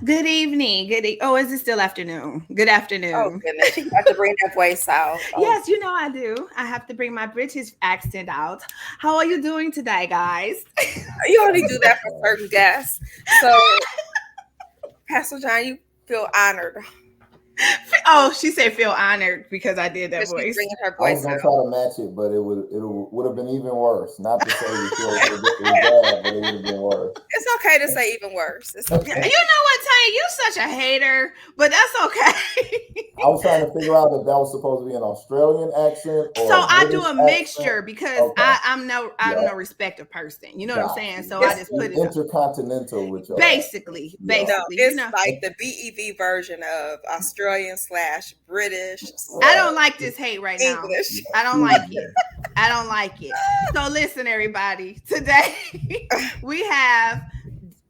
Good evening. Oh, is it still afternoon? Good Oh afternoon. goodness, you got to bring that voice out. Oh, Yes, I do. I have to bring my British accent out. How are you doing today, guys? you only do that for Okay. certain guests. So, Pastor John, you feel honored Oh, she said feel honored because I did that because she's voice. bringing her I was voice gonna try out. to match it, but it would have been even worse. Not to say we feel it was bad, but it would have been worse. It's okay to say even worse. It's You okay. know what, Tanya? You such a hater, but that's okay. I was trying to figure out if that was supposed to be an Australian accent So or a I do British a accent. mixture because Okay, I'm yeah, no respective person. You know what I'm got saying? you, So I got It's just you. put it up. Intercontinental with your accent. Basically, Yeah, no, basically, it's like the BEV version of Australian slash British I right. don't like this hate right now. English. Yeah, I don't like it. fusion. I don't like it. So listen, everybody. Today we have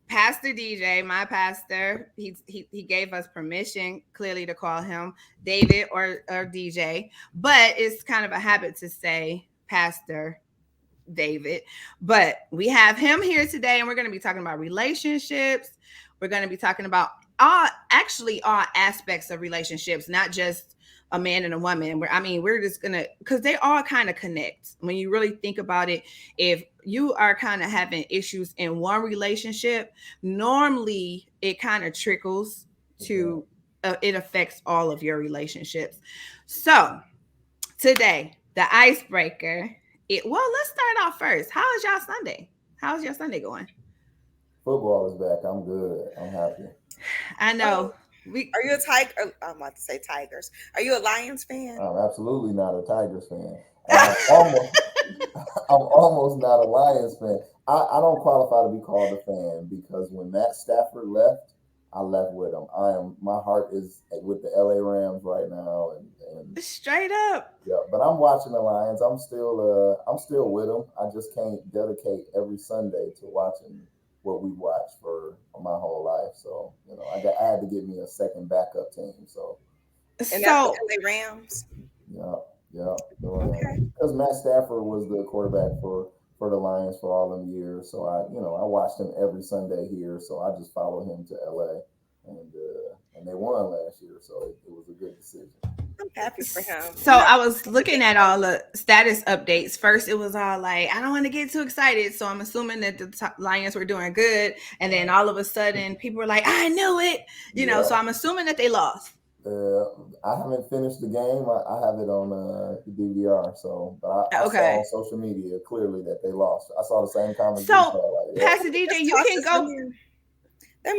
Pastor DJ, my pastor. He gave us permission clearly to call him David or DJ, but it's kind of a habit to say Pastor David. But we have him here today, and we're going to be talking about relationships. We're going to be talking about all aspects of relationships, not just a man and a woman. We're just gonna because they all kind of connect when you really think about it. If you are kind of having issues in one relationship, normally it kind of trickles Yeah. to it affects all of your relationships. So today, the icebreaker. Let's start off first. How is y'all Sunday? How's your Sunday going? Football is back. I'm good. I'm happy. I Oh, know we. are you a tiger? I'm about to say Tigers. Are you a Lions fan? I'm absolutely not a Tigers fan, and I'm almost not a Lions fan. I don't qualify to be called a fan because when Matt Stafford left, I left with him. My heart is with the LA Rams right now, and Straight up. yeah. But I'm watching the Lions. I'm still with them. I just can't dedicate every Sunday to watching what we watched for my whole life. So I had to get me a second backup team. So And that's the So LA Rams. yeah, yeah. Okay. Because Matt Stafford was the quarterback for the Lions for all them years, so I watched him every Sunday here. So I just followed him to LA, and they won last year, so it was a good decision. I'm happy for him. so I was looking at all the status updates. First, it was all like, I don't want to get too excited. So I'm assuming that the Lions were doing good. And then Right. all of a sudden, people were like, I knew it. So Yeah. I'm assuming that they lost. Uh, I haven't finished the game. I have it on DVR. So, but I saw on Okay. social media clearly that they lost. I saw the same comment you So, saw. Like, yep. Pastor DJ, Just you toss can this. Let go.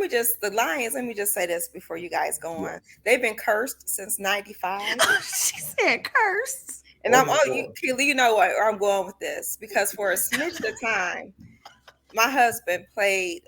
me the Lions. Let me just say this before you guys go on. Yes. They've been cursed since '95. She said curse. And Oh I'm my oh you God. Keely, you know where I'm going with this because for a smidge of time, my husband played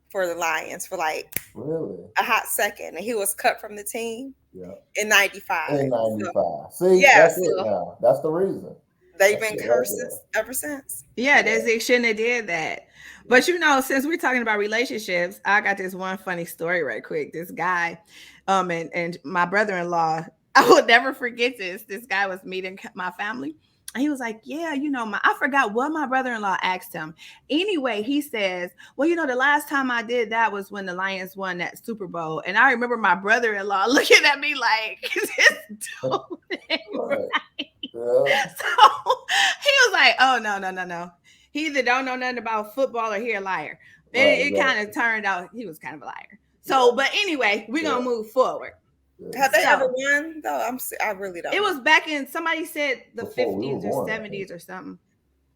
for the Lions for like Really? a hot second, and he was cut from the team Yeah. in '95. In So '95. See, yeah, that's it. so Now that's the reason. they've That's been it right cursed there. ever since. Yeah, Yeah. they shouldn't have did that. Yeah. But since we're talking about relationships, I got this one funny story right quick. This guy, and my brother-in-law, I will never forget this. This guy was meeting my family. And he was like, yeah, I forgot what my brother-in-law asked him. Anyway, he says, well, the last time I did that was when the Lions won that Super Bowl. And I remember my brother-in-law looking at me like, this dude ain't Right. right. Yeah. So he was like, "Oh no, no, no, no! He either don't know nothing about football or he a liar." Right. It kind Exactly. of turned out he was kind of a liar. Yeah. So, but anyway, we're Yeah. gonna move forward. Yeah. Have they ever So won though? I really it don't know. was back in somebody said the Before we were '50s or born, I think. '70s or something.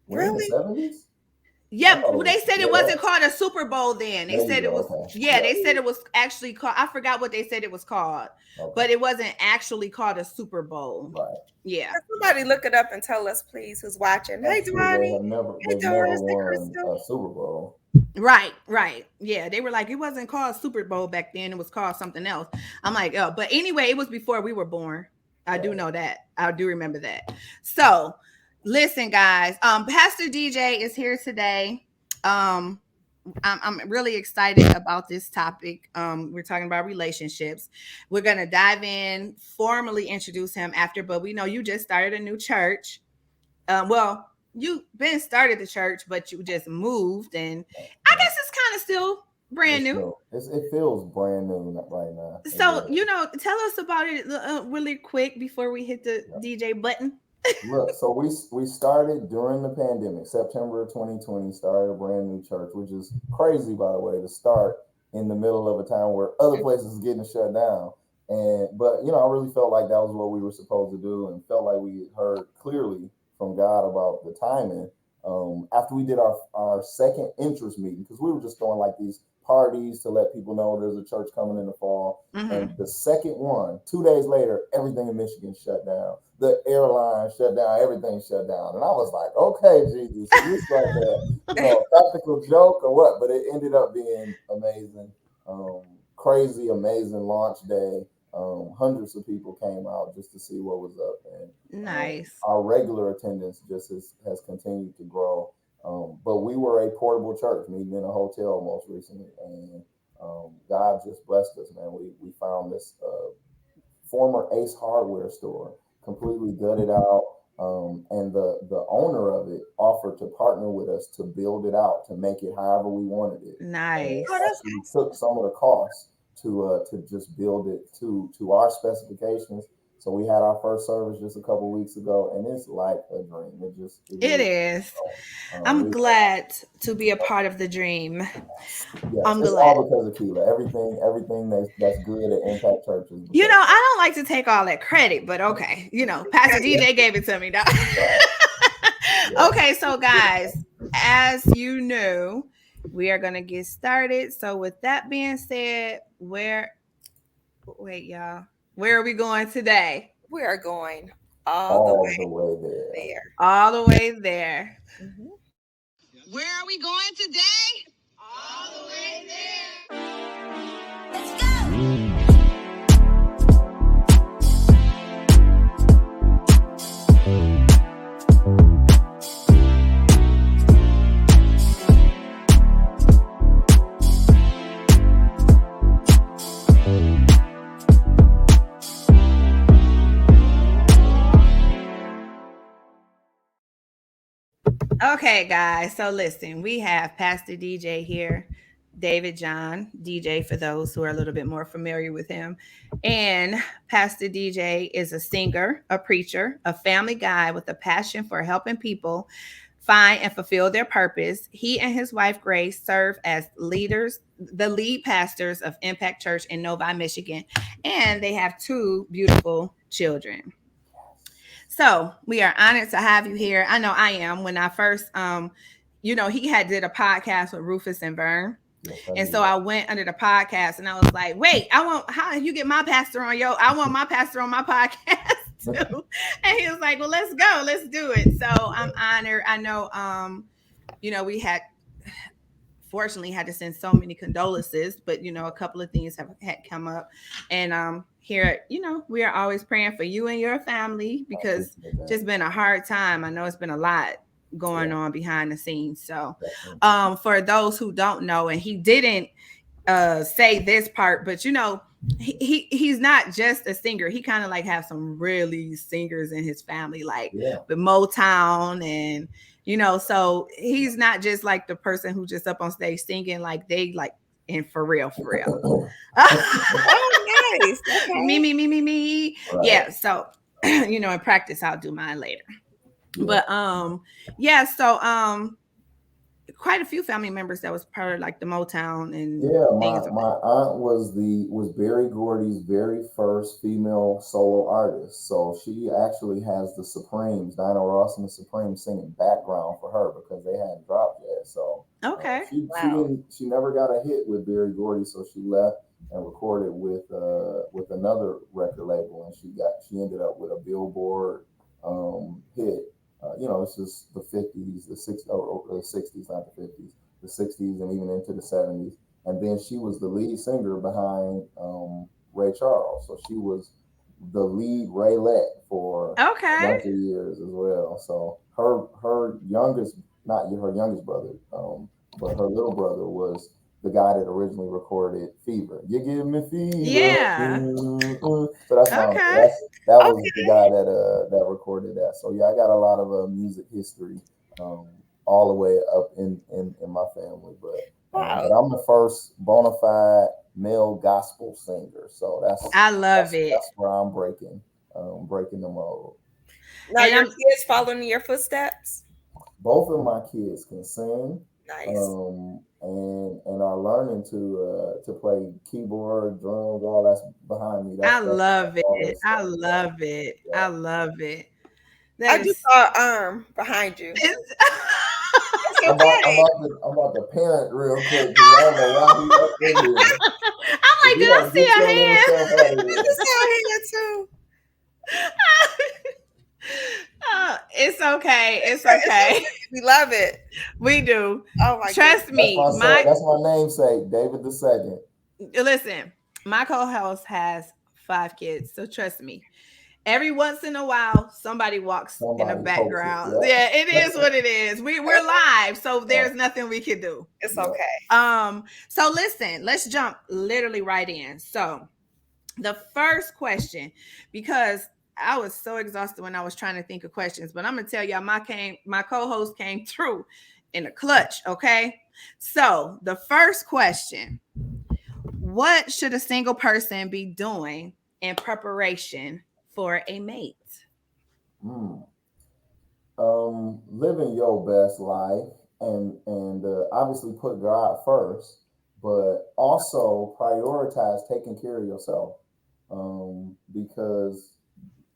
We're in the Really? '70s. I Yeah, thought it they was. said it Yeah. wasn't called a Super Bowl then. They There you said it go. was. Okay. Yeah, Yeah. they said it was actually called. I forgot what they said it was called, Okay. but it wasn't actually called a Super Bowl. Right. Yeah. Can somebody look it up and tell us, please, who's watching? Hey, Actually, they Duani. have never. Hey, They've never Doris. Hey, won Crystal. a Super Bowl. Right, right. Yeah, they were like, it wasn't called Super Bowl back then. It was called something else. I'm like, oh, but anyway, it was before we were born. I do Right. know that. I do remember that. So listen, guys. Pastor DJ is here today. Um, I'm really excited about this topic. We're talking about relationships. We're gonna dive in, formally introduce him after, but we know you just started a new church. Well, you been started the church, but you just moved, and I guess it's kind of still Brand It's new. new. It feels brand new right now. It So, does. tell us about it really quick before we hit the Yeah. DJ button. Look, so we started during the pandemic, September of 2020, started a brand new church, which is crazy, by the way, to start in the middle of a time where other places is getting shut down. And but I really felt like that was what we were supposed to do, and felt like we heard clearly from God about the timing. After we did our second interest meeting, because we were just throwing like these parties to let people know there's a church coming in the fall. And Mm-hmm. the second one, 2 days later, everything in Michigan shut down. The airline shut down, everything shut down. And I was like, okay, Jesus, is this like a practical joke or what? But it ended up being amazing. Um, Crazy, amazing launch day. Hundreds of people came out just to see what was up. And Nice. our regular attendance just has continued to grow. But we were a portable church meeting in a hotel most recently. And God just blessed us, man. We found this former Ace Hardware store, completely gutted out. And the owner of it offered to partner with us to build it out, to make it however we wanted it, and Oh, Nice. that's actually took awesome. some of the costs to just build it to our specifications. So we had our first service just a couple weeks ago, and it's like a dream. It It really. is. I'm We glad to be a part of the dream. Yes, I'm it's glad. all because of Keela. Everything that's good at Impact Church is because. I don't like to take all that credit, but okay. Pastor DJ gave it to me. Though. Right. Yeah. Okay, so guys, as you know, we are gonna get started. So with that being said, wait, y'all, where are we going today? We are going all the All the way way there. there. All the way there. Mhm. Where are we going today? All the way there. Let's go. Okay, guys. So listen, we have Pastor DJ here, David John, DJ for those who are a little bit more familiar with him. And Pastor DJ is a singer, a preacher, a family guy with a passion for helping people find and fulfill their purpose. He and his wife Grace serve as leaders, the lead pastors of Impact Church in Novi, Michigan, and they have two beautiful children. So we are honored to have you here. I know I am. When I first, he had did a podcast with Rufus and Vern. Yes, I And do so that. I went under the podcast and I was like, wait, how you get my pastor on I want my pastor on my podcast too. And he was like, well, let's go, let's do it. So I'm honored. I know, we fortunately had to send so many condolences, but a couple of things have had come up. And here, we are always praying for you and your family I because appreciate that. just been a hard time. I know it's been a lot going Yeah, on behind the scenes. So definitely. for those who don't know, and he didn't say this part, but he's not just a singer. He kind of like have some really singers in his family, like Yeah. with Motown and so he's not just like the person who just up on stage singing, like they like and for real, for real. Oh, nice. Me, Okay. me, me, me, me. Right. Yeah. So, in practice, I'll do mine later. Yeah. But yeah. So quite a few family members that was part of like the Motown and Yeah, things of my that. aunt was Barry Gordy's very first female solo artist. So she actually has the Supremes, Dinah Ross and the Supremes singing background for her because they hadn't dropped yet. So Okay. Wow. she never got a hit with Barry Gordy, so she left and recorded with another record label, and she ended up with a Billboard hit. It's just the 50s, the 60s, not the 50s, the 60s, and even into the 70s. And then she was the lead singer behind Ray Charles. So she was the lead Raylette for a Okay. bunch of years as well. So her youngest, not her youngest brother, but her little brother was the guy that originally recorded Fever. You give me fever. Yeah. So that's my uncle. Okay. That was the Okay. guy that recorded that. So yeah, I got a lot of music history um, all the way up in my family. But Wow. But I'm the first bona fide male gospel singer, so I love it. that's where I'm breaking the mold. Now And your I'm kids following in your footsteps? Both of my kids can sing, Nice. and are learning to play keyboard, drums, all that's behind me. I That's love all it. this I stuff. Yeah, love it. I yeah. love it. That I just is saw an arm behind you. it's It's I'm okay. about to parent real quick because I don't know why he up in here. I'm If like, you did I don't see get a your little hand? self out of I here. just saw here too. It's okay. It's It's okay. okay. We love it. We do. Oh my goodness. Trust me. My That's my namesake, David the Second. listen, my co-host has 5 kids, so trust me. Every once in a while, somebody walks in the Somebody pokes it. background. Yeah, it Yep. is what it is. We're live, so Yep. there's nothing we can do. It's Yep. okay. So listen, let's jump literally right in. So the first question, because I was so exhausted when I was trying to think of questions, but I'm gonna tell y'all, my co-host came through in a clutch. Okay, so the first question: what should a single person be doing in preparation for a mate? Mm. Living your best life, and obviously put God first, but also prioritize taking care of yourself. Because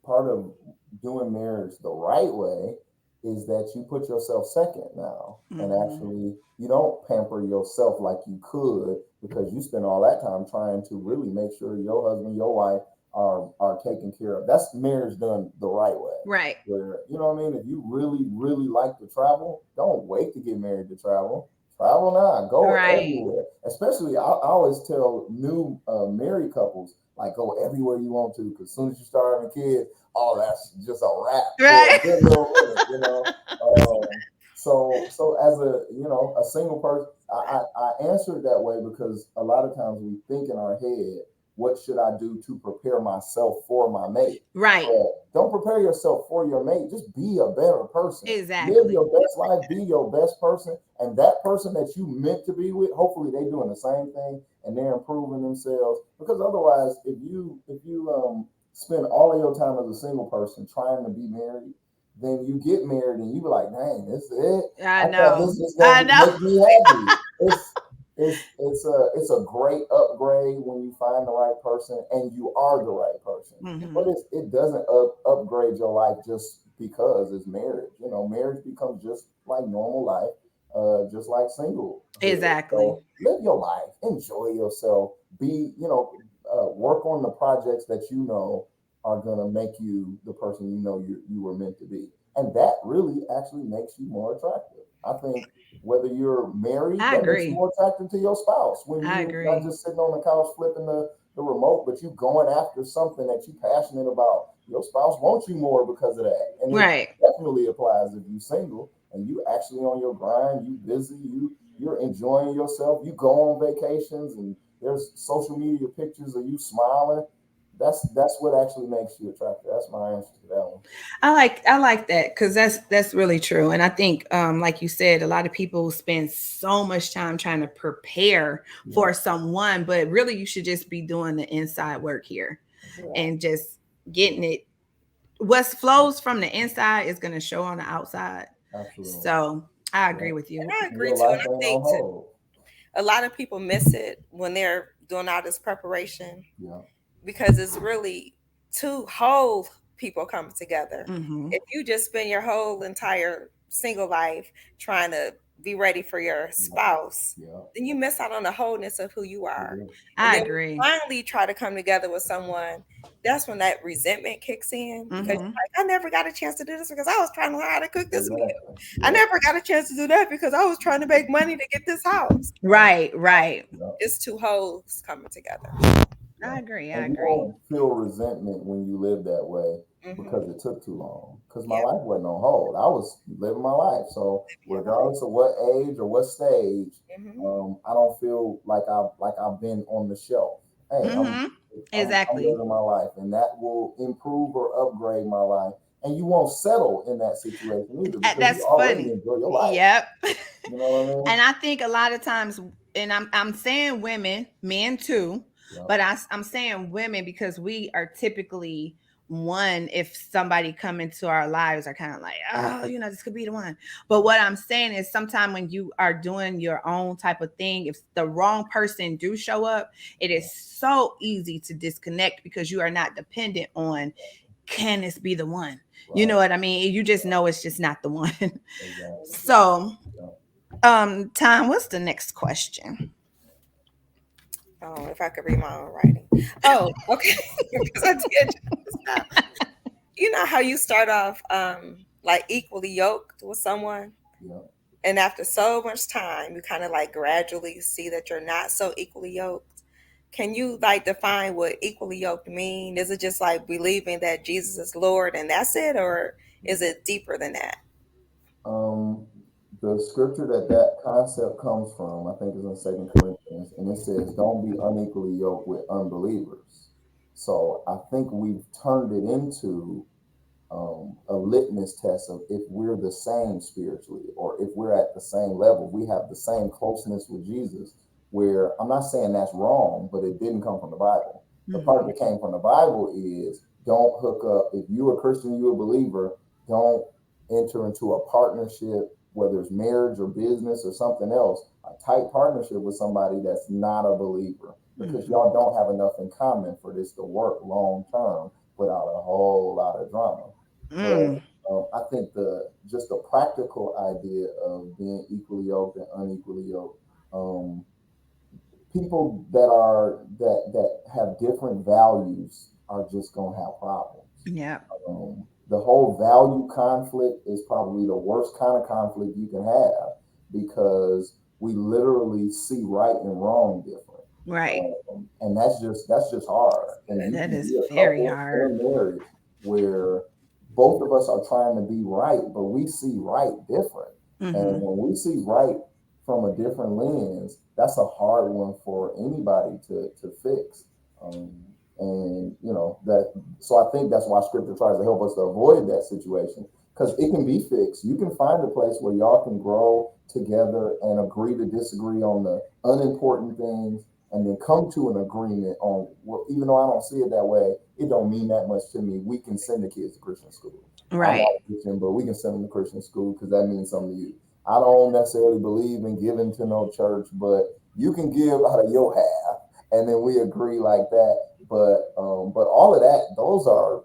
part of doing marriage the right way is that you put yourself second now, and Mhm. actually you don't pamper yourself like you could because you spend all that time trying to really make sure your husband, your wife are taken care of. That's marriage done the right way. Right, Where, you know what I mean? If you really like to travel, don't wait to get married to travel. Travel now, go right, everywhere. Especially, I always tell new married couples, like, go everywhere you want to, because as soon as you start having kids, oh, that's just a wrap for a right. good little minute, you know. So as a single person, I answer it that way because a lot of times we think in our head, what should I do to prepare myself for my mate? Right, Don't prepare yourself for your mate. Just be a better person. Live exactly. your best life. Be your best person. And that person that you meant to be with, hopefully they doing the same thing and they're improving themselves. Because otherwise, if you spend all of your time as a single person trying to be married, then you get married and you be like, dang, this is it. I I thought know. this was I gonna know. make me happy. It's a great upgrade when you find the right person and you are the right person. But Hmm. it doesn't upgrade your life just because it's marriage. You know, marriage becomes just like normal life, just like singlehood. Exactly. So live your life, enjoy yourself, work on the projects that you know are gonna make you the person you know you were meant to be, and that really actually makes you more attractive. I think whether you're married, I that makes you agree. more attractive to your spouse when I you not agree. just sitting on the couch flipping the remote, but you going after something that you're passionate about. Your spouse wants you more because of that. And it Right. definitely applies if you're single and you actually on your grind, you busy, you're enjoying yourself, you go on vacations and there's social media pictures of you smiling. That's what actually makes you attractive. That's my answer to that one. I like that because that's really true. And I think like you said, a lot of people spend so much time trying to prepare Yeah, for someone, but really you should just be doing the inside work here Yeah. and just getting it. What flows from the inside is going to show on the outside. absolutely. So I Yeah. agree with And you. I And agree your too. And life I ain't think on too, hold. a lot of people miss it when they're doing all this preparation Yeah. because it's really two whole people coming together. Hmm. If you just spend your whole entire single life trying to be ready for your Yeah. spouse, Yeah. then you miss out on the wholeness of who you You are. do. And I then when you agree. finally try to come together with someone, that's when that resentment kicks in because Hmm. you're like, I never got a chance to do this because I was trying to learn how to cook this meal. Exactly. I Yeah. never got a chance to do that because I was trying to make money to get this house. Right, right. Yeah. It's two wholes coming together. Yeah. I agree. I And you agree. won't feel resentment when you live that way Hmm. because it took too long. Because my Yeah. life wasn't on hold. I was living my life. So Your life. regardless of what age or what stage, Hmm. I don't feel like I've been on the shelf. Hey, I'm Hmm. I'm Exactly. living my life, and that will improve or upgrade my life. And you won't settle in that situation either because you That's already funny. enjoy your life. Yep. You know what And I think a lot of times, and I'm saying women, men too, I mean? but I'm saying women because we are typically one. If somebody come into our lives, are kind of like, oh, this could be the one. But what I'm saying is, sometimes when you are doing your own type of thing, if the wrong person do show up, it is so easy to disconnect because you are not dependent on, can this be the one? You know Right. what I mean? You just know it's just not the one. Exactly. So, Yeah. Tom, what's the next question? Oh, if I could read my own writing. Oh, okay. Because I did just now. You know how you start off like equally yoked with someone, Yeah. and after so much time, you kind of like gradually see that you're not so equally yoked. Can you like define what equally yoked mean? Is it just like believing that Jesus is Lord and that's it, or is it deeper than that? Um, the scripture that concept comes from, I think, is in Second Corinthians, and it says, "Don't be unequally yoked with unbelievers." So I think we've turned it into a litmus test of if we're the same spiritually or if we're at the same level, we have the same closeness with Jesus. Where I'm not saying that's wrong, but it didn't come from the Bible. The part Mhm. that came from the Bible is don't hook up. If you're a Christian, you're a believer, don't enter into a partnership, whether it's marriage or business or something else, a tight partnership with somebody that's not a believer because Mhm. y'all don't have enough in common for this to work long term without a whole lot of drama. Mm. But I think the just the practical idea of being equally yoked and unequally yoked, um, people that have different values are just gonna have problems. Yeah. The whole value conflict is probably the worst kind of conflict you can have because we literally see right and wrong different, Right. and that's just hard. And you That can is be a very couple hard. or marriage where both of us are trying to be right, but we see right different. And Mhm. when we see right from a different lens, that's a hard one for anybody to fix. Um, and that, so I think that's why scripture tries to help us to avoid that situation because it can be fixed. You can find a place where y'all can grow together and agree to disagree on the unimportant things and then come to an agreement on, well, even though I don't see it that way, it don't mean that much to me. We can send the kids to Christian school. I'm not Right. a Christian, but we can send them to Christian school because that means something to you. I don't necessarily believe in giving to no church, but you can give out of your half, and then we agree like that. But all of that, those are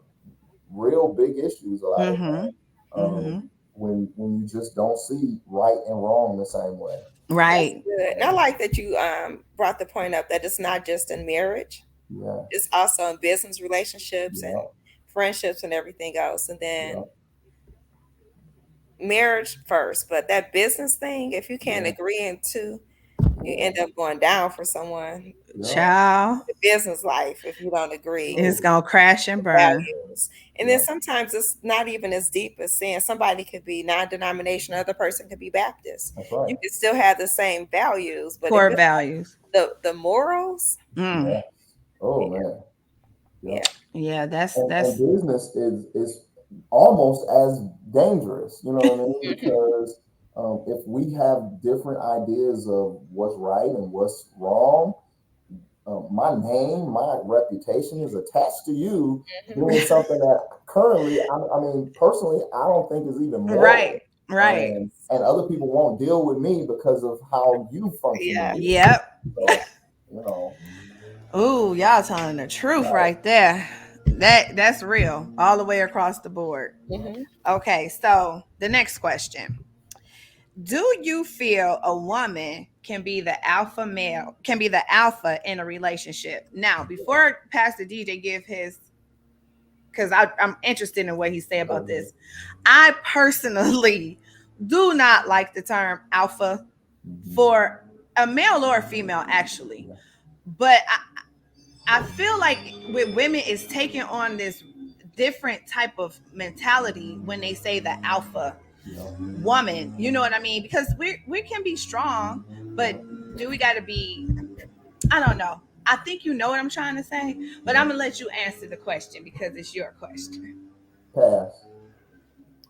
real big issues a lot of Mhm. times. Mhm. When you just don't see right and wrong the same way. That's Right. good. And I like that you brought the point up that it's not just in marriage, Yeah, it's also in business relationships and yeah, friendships and everything else. And yeah, then marriage first, but that business thing, if you can't yeah, agree into, you yeah, end up going down for someone. yeah. Child, The business life, if you don't agree, it's Absolutely. gonna crash and burn. values. And then Yeah, sometimes it's not even as deep as saying somebody could be non-denominational, other person could be Baptist. that's right. You can still have the same values, but if Core it's values. the morals, Mm. Yeah. Oh yeah, man. Yeah. yeah. Yeah, that's And that's business is almost as dangerous. You know what I mean? Mhm. Because if we have different ideas of what's right and what's wrong, my name, my reputation is attached to you doing something that currently, I mean, personally, I don't think is even right. moral. Right. And other people won't deal with me because of how you function in Yeah. business. Yep. So, you know, Ooh, y'all telling the truth right. right there. That's real all the way across the board. Hmm. Okay, so the next question. Do you feel a woman can be the alpha male, can be the alpha in a relationship? Now, before Pastor DJ give his, because I'm interested in what he say about Okay. this. I personally do not like the term alpha Mhm. for a male or a female, actually. Yeah. But I feel like with women is taking on this different type of mentality when they say the alpha Yeah. woman. You know what I mean? Because we can be strong, but Yeah. do we got to be? I don't know. I think you know what I'm trying to say, but Yeah. I'm gonna let you answer the question because it's your question. Pass.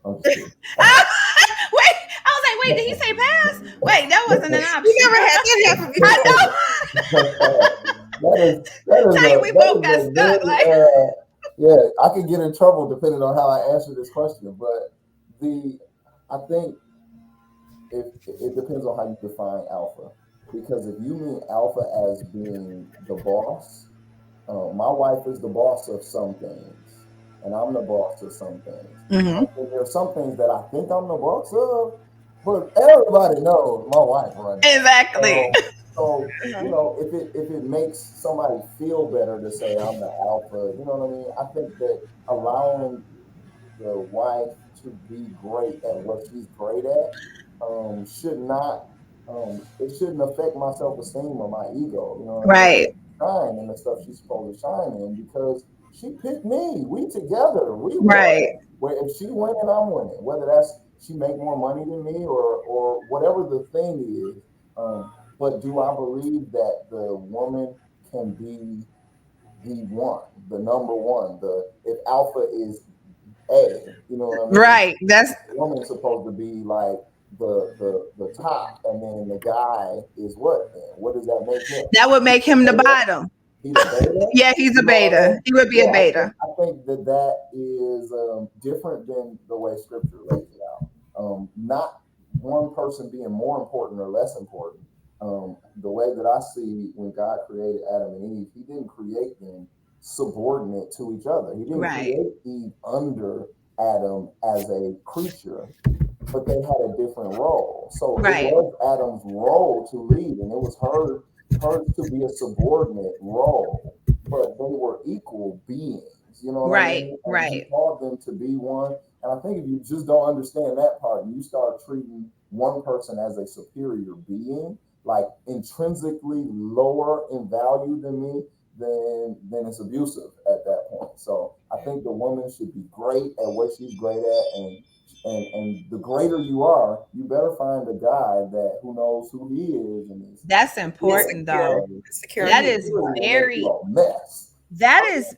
I'm just kidding. Wait, I was like, wait, did he say pass? Wait, that wasn't an You option. never had that happen I before. That is tell you, we both got a stuck. very Like, yeah. I could get in trouble depending on how I answer this question, but the I think if it depends on how you define alpha, because if you mean alpha as being the boss, my wife is the boss of some things, and I'm the boss of some things. mm-hmm. And there are some things that I think I'm the boss of, but everybody knows my wife runs it. Exactly. So Uh-huh. if it makes somebody feel better to say I'm the alpha, you know what I mean? I think that allowing the wife to be great at what she's great at should not it shouldn't affect my self esteem or my ego. You know what I mean? Right. Shine in the stuff she's supposed to shine in because she picked me. We together. We won. Right. Where if she winning, I'm winning. Whether that's she make more money than me or whatever the thing is. But do I believe that the woman can be the one, the number one, the if alpha is you know what I mean? Right. That's The woman's supposed to be like the top, and then the guy is what? Then what does that make him? that would make The him the beta? bottom. He the beta? Yeah, he's a You know what I beta. mean? He would be a Yeah, beta. I think that that is different than the way Scripture lays it out. Not one person being more important or less important. The way that I see when God created Adam and Eve, He didn't create them subordinate to each other. He didn't Right. create Eve under Adam as a creature, but they had a different role. So it Right. was Adam's role to lead, and it was hers to be a subordinate role, but they were equal beings. You know what I Right. mean? And he Right. called them to be one. And I think if you just don't understand that part, and you start treating one person as a superior being, like intrinsically lower in value than me, then it's abusive at that point. So I think the woman should be great at what she's great at, and the greater you are, you better find a guy that who knows who he is and is That's secure, important Insecure. though. because Insecure. That is insecurity will make you very a mess. that is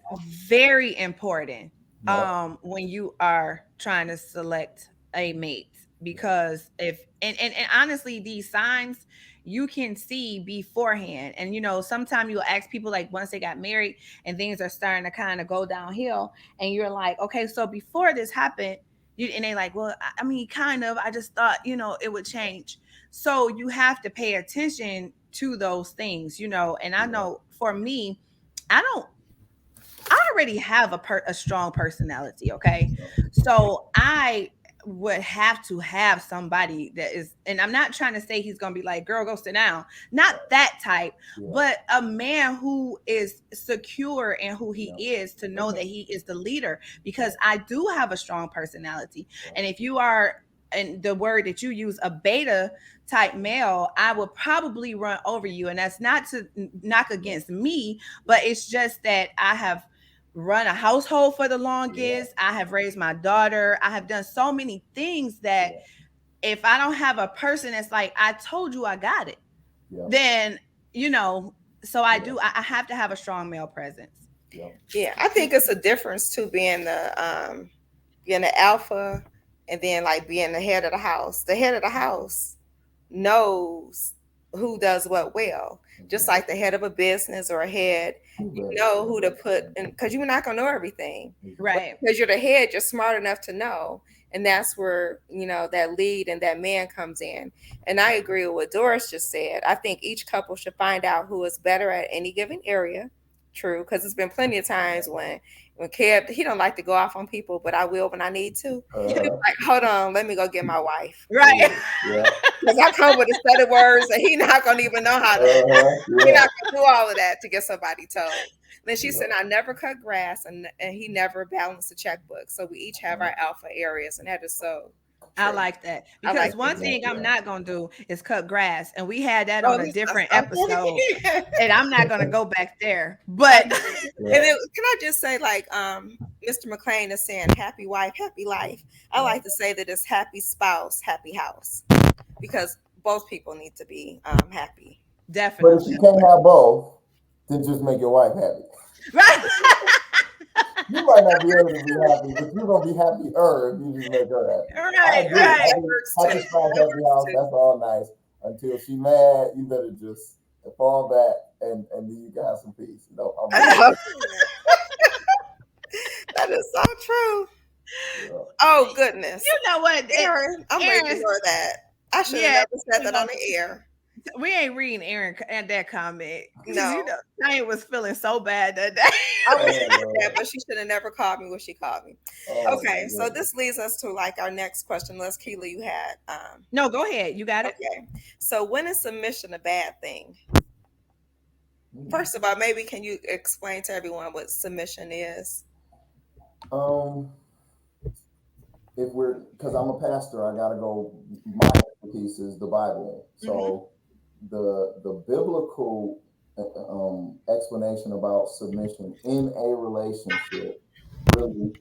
very important Yep. when you are trying to select a mate, because if and honestly these signs you can see beforehand, and sometimes you'll ask people like once they got married and things are starting to kind of go downhill, and you're like, okay, so before this happened, and they like, well, I mean, kind of, I just thought it would change. So you have to pay attention to those things, and I Yeah. know for me, I don't I already have a strong personality, okay? Yep. So I would have to have somebody that is, and I'm not trying to say he's going to be like, girl, go sit down. Not that type, Yeah. but a man who is secure in who he Yeah. is, to know that he is the leader, Yeah. because I do have a strong personality. And if you are, and the word that you use, a beta type male, I would probably run over you. And that's not to knock against me, but it's just that I have run a household for the Yeah. longest. I have raised my daughter. I have done so many things that Yeah. if I don't have a person that's like, I told you I got it, Yeah. then, so I Yeah. do, I have to have a strong male presence. Yeah. Yeah, I think it's a difference too being the alpha and then like being the head of the house. The head of the house knows who does what well. Just like the head of a business or a head, you know who to put in, because you're not gonna know everything. But Right. because you're the head, you're smart enough to know. And that's where, that lead and that man comes in. And I agree with what Doris just said. I think each couple should find out who is better at any given area. True, because there's been plenty of times when Kev, he don't like to go off on people, but I will when I need to. Like, hold on, let me go get my wife. Right. Yeah. Because I come with a set of words and he not gonna even know how to. He Yeah. not gonna do all of that to get somebody told. Then she Yeah. said, I never cut grass, and he never balanced the checkbook. So we each have our alpha areas, and that is so I true. like that, I because like one that. thing I'm not going to do is cut grass. And we had that Oh, on a this different episode, okay. and I'm not going to go back there. But And then can I just say, like, Mr. McLean is saying happy wife, happy life. I like to say that it's happy spouse, happy house. Because both people need to be happy. But if definitely. you can't have both, then just make your wife happy. Right. You might not be able to be happy, but you're gonna be happier if you just make her happy. I Right, agree. right. That works too. Happy spouse, That happy works house. too. That's all nice. Until she mad, you better just fall back and then you can have some peace. No, I'm just That is so true. yeah. Oh goodness, You know what? Aaron, I'm ready to Aaron, hear that. I should have yeah, never said that on the air. we ain't reading Aaron at that comment because No, you know Diane was feeling so bad that day. I was Oh like that, Lord. but she should have never called me what she called me. Oh my Okay, so goodness. this leads us to like our next question. Unless Keela, you had. No, go ahead. You got it. Okay, so when is submission a bad thing? Hmm. First of all, maybe can you explain to everyone what submission is? Um, if we're because I'm a pastor, I gotta go. My expertise is the Bible, Mm-hmm. so the biblical explanation about submission in a relationship really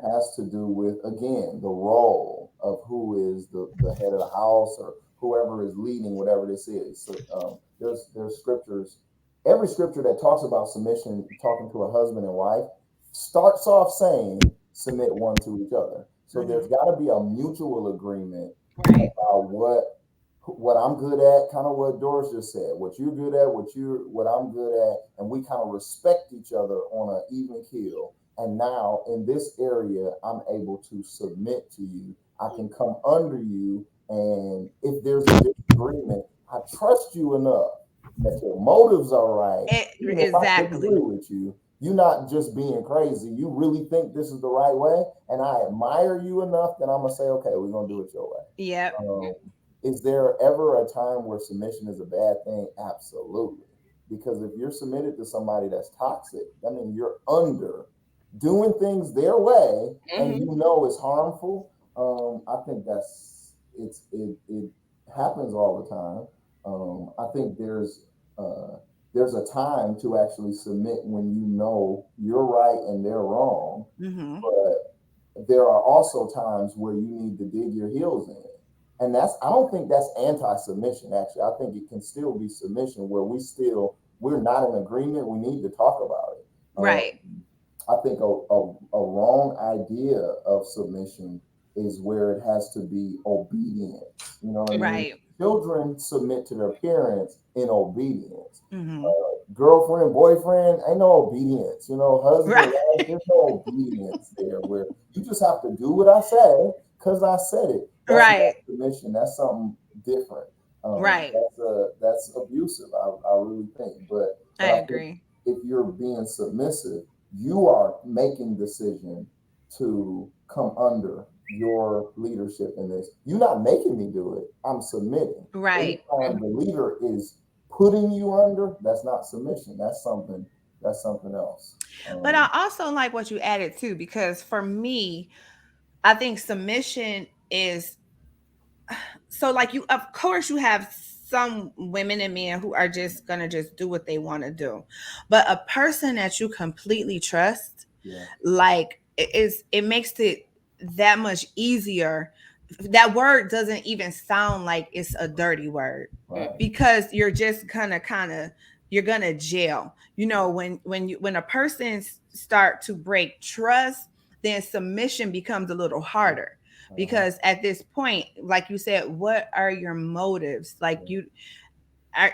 has to do with again the role of who is the head of the house or whoever is leading whatever this is. So there's scriptures, every scripture that talks about submission, talking to a husband and wife, starts off saying submit one to each other. So there's Mhm. got to be a mutual agreement Right. about what I'm good at, kind of what Doris just said, what you're good at, what I'm good at, and we kind of respect each other on an even keel. And now in this area, I'm able to submit to you. I can come under you, and if there's a disagreement, I trust you enough that your motives are right. Even if I disagree Exactly. with you, you're not just being crazy. You really think this is the right way, and I admire you enough that I'm gonna say, okay, we're gonna do it your way. Yep. Um, is there ever a time where submission is a bad thing? Absolutely. Because if you're submitted to somebody that's toxic, I mean, you're under doing things their way and Mm-hmm. you know it's harmful. I think it happens all the time. I think there's a time to actually submit when you know you're right and they're wrong, Hmm. but there are also times where you need to dig your heels in. And I don't think that's anti-submission, actually. I think it can still be submission where we're not in agreement. We need to talk about it. Right. I think a wrong idea of submission is where it has to be obedience. You know what I mean? Right. Children submit to their parents in obedience. Hmm. Girlfriend, boyfriend, ain't no obedience. Husband, Right. wife, there's no obedience there where you just have to do what I say because I said it. That's not Right. submission. That's something different. Right. That's abusive. I really think. But I I think agree. if you're being submissive, you are making decision to come under your leadership in this. You're not making me do it. I'm submitting. Right. Anytime the leader is putting you under, that's not submission. That's something else. But I also like what you added too, because for me, I think submission is so like you of course you have some women and men who are just gonna just do what they want to do, but a person that you completely trust, Yeah. like it makes it that much easier. That word doesn't even sound like it's a dirty word, Right. because you're just gonna kind of you're gonna jail, when a person start to break trust, then submission becomes a little harder, Uh-huh. because at this point, like you said, what are your motives? Like Yeah.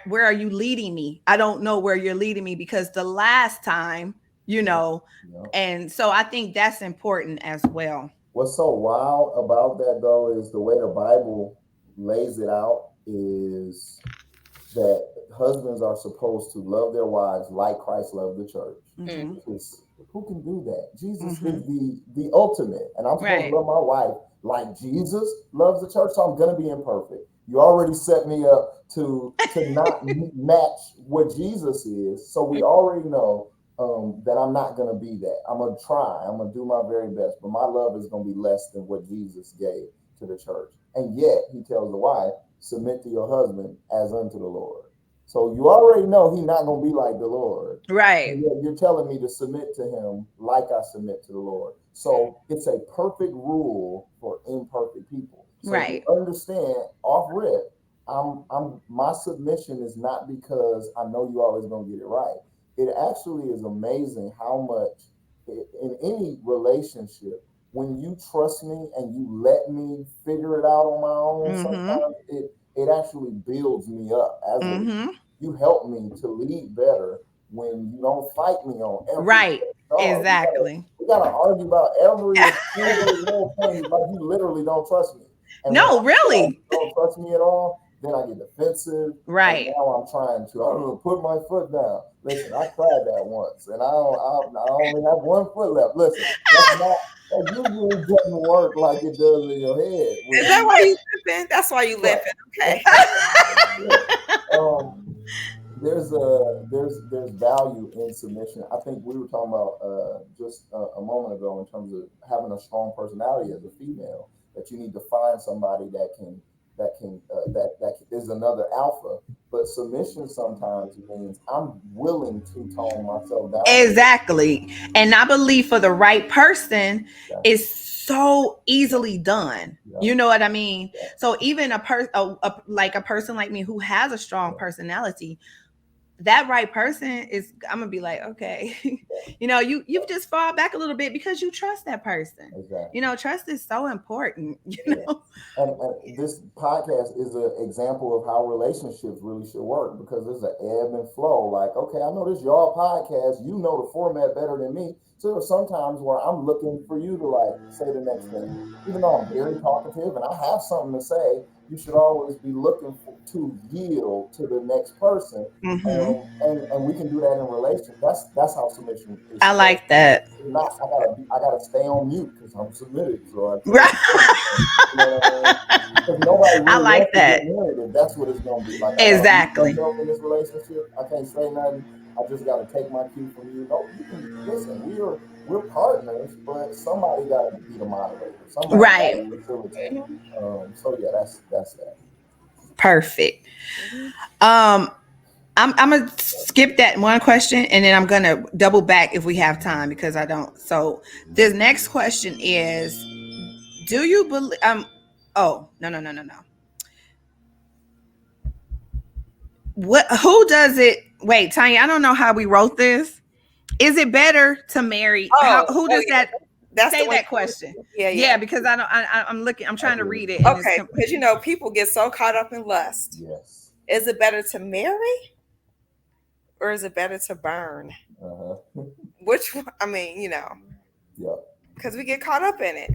where are you leading me? I don't know where you're leading me, because the last time, you Yeah. know Yeah. and so I think that's important as well. What's so wild about that though is the way the Bible lays it out is that husbands are supposed to love their wives like Christ loved the church. Hmm. Is who can do that? Jesus Hmm. is the ultimate, and I'm supposed to Right. love my wife like Jesus loves the church. So I'm gonna be imperfect. You already set me up to not match what Jesus is, so we already know that I'm not gonna be that. I'm gonna try. I'm gonna do my very best, but my love is gonna be less than what Jesus gave to the church. And yet He tells the wife, submit to your husband as unto the Lord. So you already know he's not going to be like the Lord. Right. And yet you're telling me to submit to him like I submit to the Lord. So it's a perfect rule for imperfect people. So you Right. understand off rip, my submission is not because I know you always going to get it right. It actually is amazing how much in any relationship, when you trust me and you let me figure it out on my own, Mm-hmm. sometimes it actually builds me up as a leader. Mm-hmm. You help me to lead better when you don't fight me on everything. Right. Dog, Exactly. we gotta argue about every single little thing. Like you literally don't trust me. And when I No, feel like really. you don't trust me at all, then I get defensive. And Right. now I'm trying to, I don't know, put my foot down. Listen, I tried that once, and I only have one foot left. Listen, that usually doesn't work like it does in your head Is when that you why you limping? That's why you right. limping. Okay. Yeah. There's value in submission. I think we were talking about just a moment ago in terms of having a strong personality as a female. That you need to find somebody that is another alpha. But submission sometimes means I'm willing to tone myself down a little. Exactly. And I believe for the right person That's is so easily done. yeah, You know what I mean? yeah, So even like a person like me who has a strong yeah, personality, that right person is, I'm gonna be like, okay, you just fall back a little bit because you trust that person. exactly. Trust is so important. Yeah. And this podcast is an example of how relationships really should work because there's an ebb and flow. Like, okay, I know this is y'all podcast. You know the format better than me. So there's sometimes where I'm looking for you to like say the next thing. Even though I'm very talkative and I have something to say, you should always be looking to yield to the next person. Hmm. And we can do that in relations. That's how submission is I supposed like to be. that. It's not I gotta stay on mute because I'm submitted, so I can't Right. say anything. You know what I mean? Because nobody I really like wants to get that. married if that's what it's gonna be. Like I gotta mute Exactly. myself in this relationship. I can't say nothing. I just gotta take my cue from you. No, you can listen. We're partners, but somebody gotta be the moderator. Somebody Right. gotta facilitate. Mhm. So yeah, that's that. Perfect. Mhm. Um, I'm gonna skip that one question and then I'm gonna double back if we have time because I don't. So this next question is, do you believe? Oh, no. What? Who does it? Wait, Tanya. I don't know how we wrote this. Is it better to marry? How? Who Oh does yeah. that? That's the Say one. that question. Yeah, yeah. Yeah, because I don't. I'm looking. I'm I trying to do. read it, and it's. Okay, because people get so caught up in lust. Yes. Is it better to marry or is it better to burn? Uh-huh. Which one? I mean, Yeah. because we get caught up in it.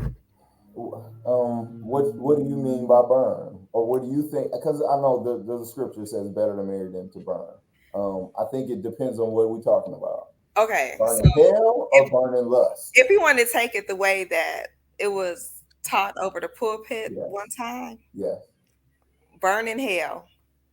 What do you mean by burn, or what do you think? Because I know the scripture says better to marry than to burn. I think it depends on what we're talking about: Okay, so burning hell or if burning lust. if we want to take it the way that it was taught over the pulpit Yeah, one time, yeah, burn in hell.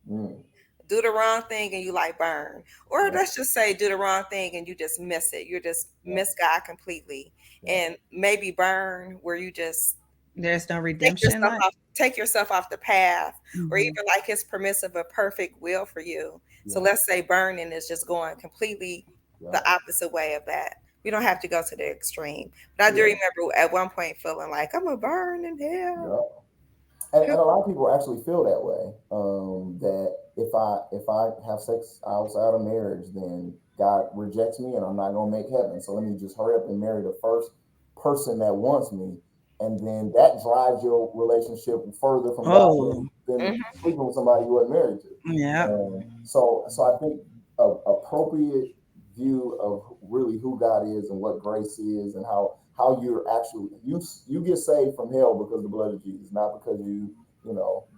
mm, Do the wrong thing and you like burn. Or yeah, let's just say do the wrong thing and you just miss it. You just yeah, miss God completely. yeah, And maybe burn where you just There's no redemption, like. take yourself off the path, or Mhm. even like his permissive or perfect will for you. So yeah, let's say burning is just going completely yeah, the opposite way of that. We don't have to go to the extreme. But I do yeah, remember at one point feeling like I'm a burn in hell. yeah. And a lot of people actually feel that way. That if I have sex outside of marriage, then God rejects me, and I'm not gonna make heaven. So let me just hurry up and marry the first person that wants me, and then that drives your relationship further from God Oh, than Mhm. sleeping with somebody you weren't married to. yeah. So I think a appropriate view of really who God is and what grace is and how you're actually you get saved from hell because of the blood of Jesus, not because you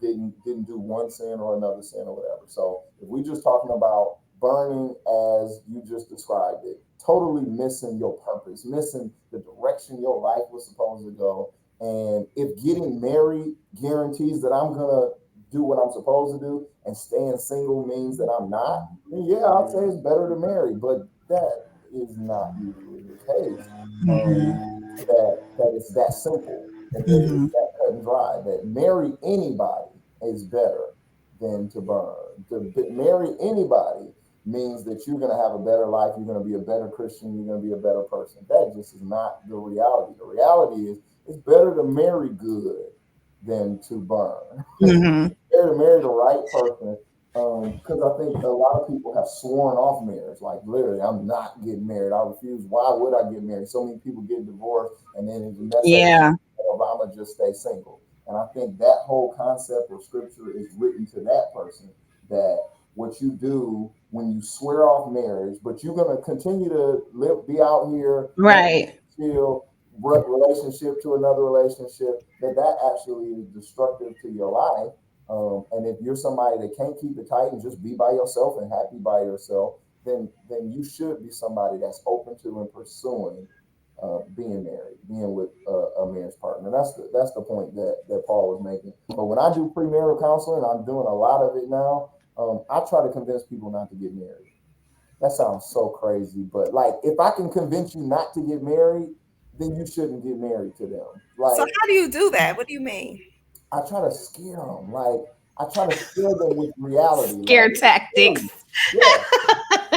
didn't do one sin or another sin or whatever. So if we're just talking about burning as you just described it, totally missing your purpose, missing the direction your life was supposed to go. And if getting married guarantees that I'm gonna do what I'm supposed to do, and staying single means that I'm not, then yeah, I'd say it's better to marry. But that is not usually the case. Um, Hmm. that it's that simple and that it's Hmm. that cut and dry. That marry anybody is better than to burn. Marry anybody means that you're going to have a better life. You're going to be a better Christian. You're going to be a better person. That just is not the reality. The reality is it's better to marry good than to burn. Hmm. Better to marry the right person Because I think a lot of people have sworn off marriage. Like literally, I'm not getting married. I refuse. Why would I get married? So many people get divorced, and then it's a mess up. Yeah. Obama just stay single. And I think that whole concept of scripture is written to that person that what you do when you swear off marriage, but you're gonna continue to live, be out here, Right. still relationship to another relationship, that actually is destructive to your life. And if you're somebody that can't keep it tight and just be by yourself and happy by yourself, then you should be somebody that's open to and pursuing being married, being with a marriage partner. That's the point that Paul was making. But when I do premarital counseling, I'm doing a lot of it now. I try to convince people not to get married. That sounds so crazy, but like if I can convince you not to get married, then you shouldn't get married to them. So Like how do you do that? What do you mean? I try to scare them. Like I try to scare them with reality. Scare Like, tactics. yeah,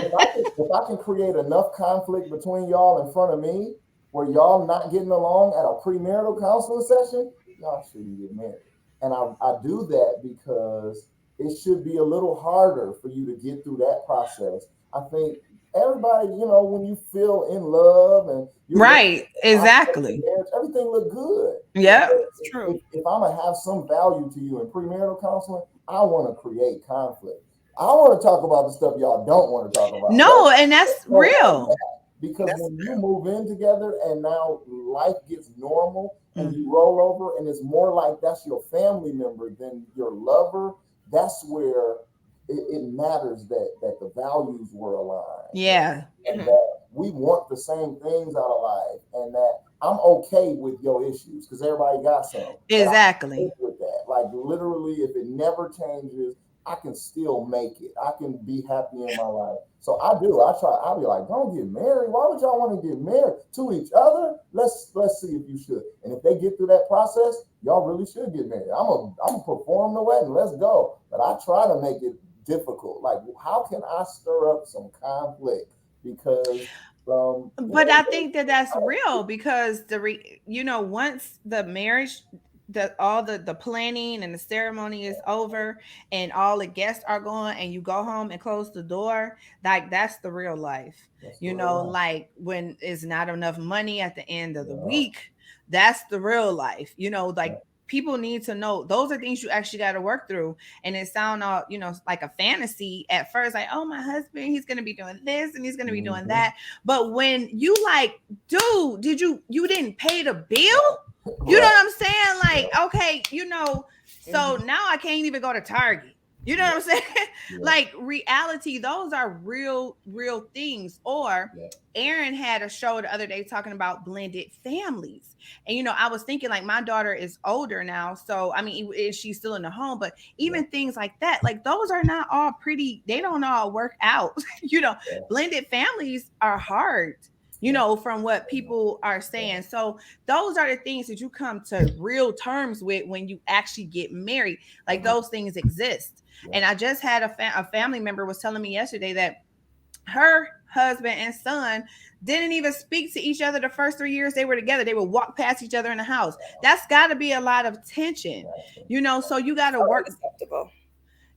if I can create enough conflict between y'all in front of me where y'all not getting along at a premarital counseling session, y'all shouldn't get married. And I do that because it should be a little harder for you to get through that process. I think everybody, when you feel in love and you're ready Right. to operate in Exactly. marriage, everything look good. Yep. It's true. If I'm gonna have some value to you in premarital counseling, I want to create conflict. I want to talk about the stuff y'all don't want to talk about. No, and that's Go like real. that. Because That's when you move in together and now life gets normal and Mm. you roll over and it's more like that's your family member than your lover, that's where it matters that the values were aligned Yeah. and Mhm. that we want the same things out of life and that I'm okay with your issues because everybody got some. But I live Exactly. with that. Like literally, if it never changes, I can still make it. I can be happy in my life. So I do. I try. I'll be like, don't get married. Why would y'all want to get married to each other? Let's see if you should. And if they get through that process, y'all really should get married. I'm a perform the wedding. Let's go. But I try to make it difficult. Like, how can I stir up some conflict? Because But I think that that's real because once the marriage, the planning and the ceremony is over and all the guests are gone and you go home and close the door, like that's the real life. that's the real life. Like when it's not enough money at the end of the Yeah, week, that's the real life. yeah, Like people need to know those are things you actually got to work through. And it sound all, like a fantasy at first, like, oh, my husband, he's gonna be doing this and he's gonna be doing hmm that. But when you like, dude, you didn't pay the bill? You know right, what I'm saying? yeah, Like, okay, so Mhm. now I can't even go to Target. You know yeah, what I'm saying? yeah, Like reality, those are real things. Or yeah, Aaron had a show the other day talking about blended families. And I was thinking like my daughter is older now. So I mean, she's still in the home, but yeah, even things like that, like those are not all pretty, they don't all work out. yeah, Blended families are hard, yeah, from what people are yeah, saying. So those are the things that you come to real terms with when you actually get married. Like yeah, those things exist. yeah. And I just had a family member was telling me yesterday that her husband and son didn't even speak to each other the first 3 years they were together. They would walk past each other in the house. That's got to be a lot of tension, Gotcha. so you got It's to work. unacceptable.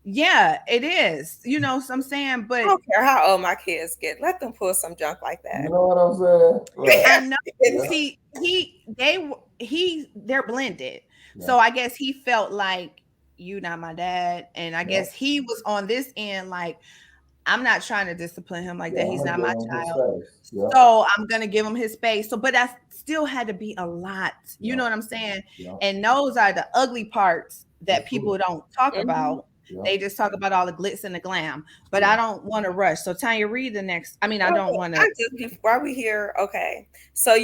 Yeah, it is, so I'm saying, I but don't care how old my kids get. Let them pull some junk like You that. know what I'm saying? Right. I know. Yeah, See, they're blended. yeah, So I guess he felt like you not my dad, and I yeah, guess he was on this end like I'm not trying to discipline him like yeah. that. I'm He's gonna not give my him his child. space. Yeah, So I'm gonna give him his space. So, but that still had to be a lot. You yeah, know what I'm saying? yeah. And those are the ugly parts that That's people true. don't talk Mhm. about. Yeah, They just talk about all the glitz and the glam. But yeah. I don't want to rush. So Tanya, read the next. I mean, I don't Okay, want I to. just before we here. Okay, so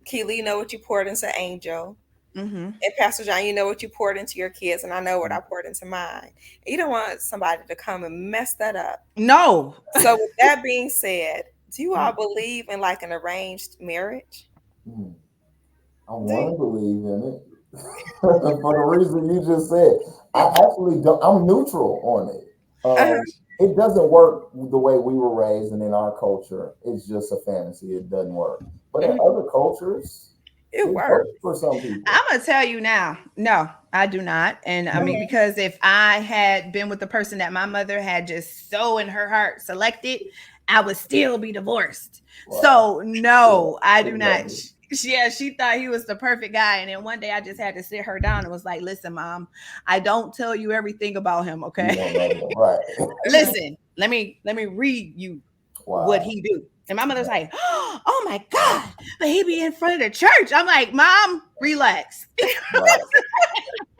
Keely, you know what you poured into Angel, Hmm. and Pastor John, you know what you poured into your kids, and I know what Mm. I poured into mine. You don't want somebody to come and mess that up. No. So, with that being said, do you all believe in like an arranged marriage? Mm. I Do want you? to believe in it for the reason you just said. I actually don't. I'm neutral on it. Uh-huh. It doesn't work the way we were raised, and in our culture, it's just a fantasy. It doesn't work. But in Mhm. other cultures, It It works. works for some I'm people. gonna tell you now. No, I do not. And I mean, Mhm. because if I had been with the person that my mother had just so in her heart selected, I would still be divorced. Wow. So no, I Good do not. love. Yeah, she thought he was the perfect guy. And then one day I just had to sit her down and was like, listen, mom, I don't tell you everything about him, You okay? don't know him, right? Mhm. Listen, let me read you what Wow. he do. And my mother's like, oh my God, but he be in front of the church. I'm like, Mom, relax. Right.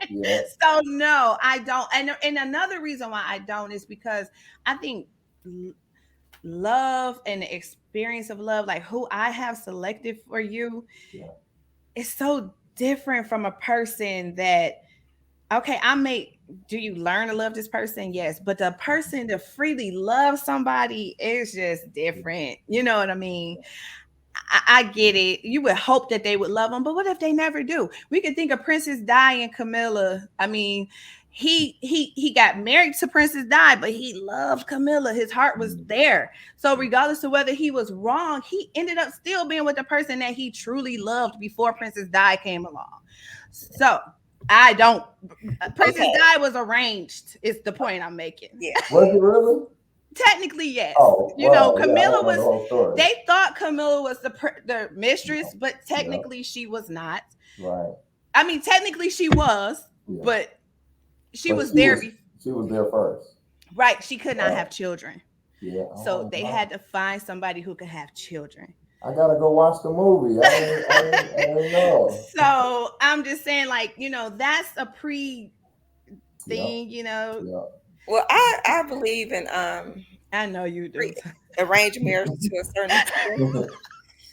Yeah. So no, I don't. And another reason why I don't is because I think love and the experience of love, like who I have selected for you, Yeah. is so different from a person that, okay, I may, do you learn to love this person? Yes. But the person to freely love somebody is just different. You know what I mean? I get it. You would hope that they would love him, but what if they never do? We could think of Princess Di and Camilla. I mean, he got married to Princess Di, but he loved Camilla. His heart was Mm. there. So regardless of whether he was wrong, he ended up still being with the person that he truly loved before Princess Di came along. So I don't. Princess Okay. Di was arranged. Is the point I'm making? Yeah. Was it really? Technically, yes. Oh, You know, well, yeah, I Camilla don't know the was. whole story. They thought Camilla was the mistress, but Yeah, technically she was not. right. I mean, technically she was, Yeah. but she But was there. she was there first. Right? She could not Right. have children, Yeah. so Oh they wow. had to find somebody who could have children. I gotta go watch the movie. I didn't know. So I'm just saying, like, that's a pre Yeah. thing. Yeah. Well, I believe in I know you do. arranged marriage to a certain extent.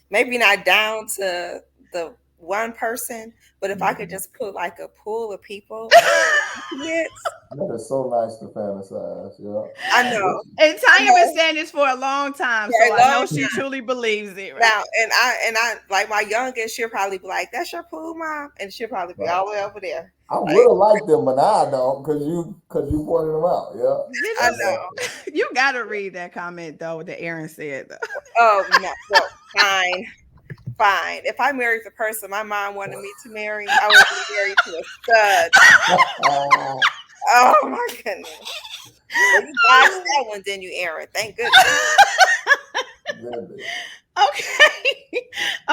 Maybe not down to the one person, but if I could Mhm. just put like a pool of people into it, That is so nice to fantasize. Yeah. I know, And I Tanya been know, saying this for a long time, for so a I know long she time truly believes it, right? now, and I like my youngest, she'll probably be like, "That's your pool, mom," and she'll probably be Right. all the way over there. I Like, would have liked them, but now I don't, cause you pointed them out. Yeah. You I just know. Exactly. you gotta read that comment though that Aaron said though. Oh no, well, fine, fine. If I married the person my mom wanted me to marry, I would be married to a stud. Oh my goodness. Well, you dodged that one, didn't you, Aaron? Thank goodness. Goodness. Okay.